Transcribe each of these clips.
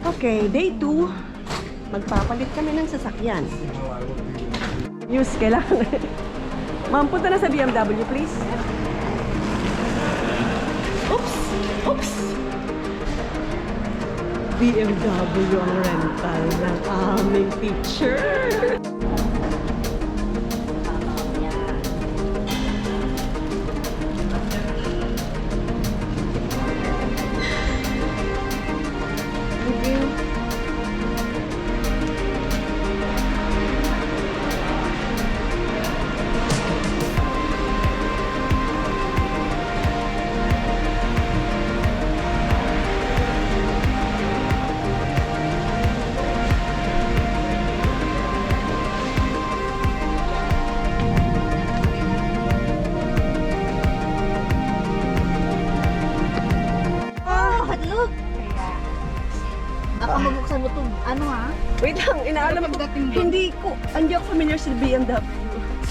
Okay, day 2. Magpapalit kami ng sasakyan. News, kailangan. Ma'am, punta na sa BMW, please. Oops! Oops! BMW ang rental ng aming teacher. Baka mabuksan mo itong ano ha? Wait lang, inaalam ko. Hindi ako familiar sa BMW.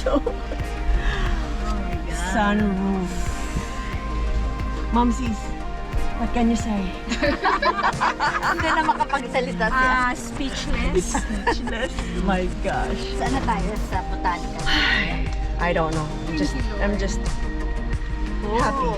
So, Oh my God. sunroof. Mom sis, what can you say? Hindi na makapagsalita siya. Speechless. Speechless. My gosh. Saan na tayo? Sa Botanica? I don't know. I'm just happy.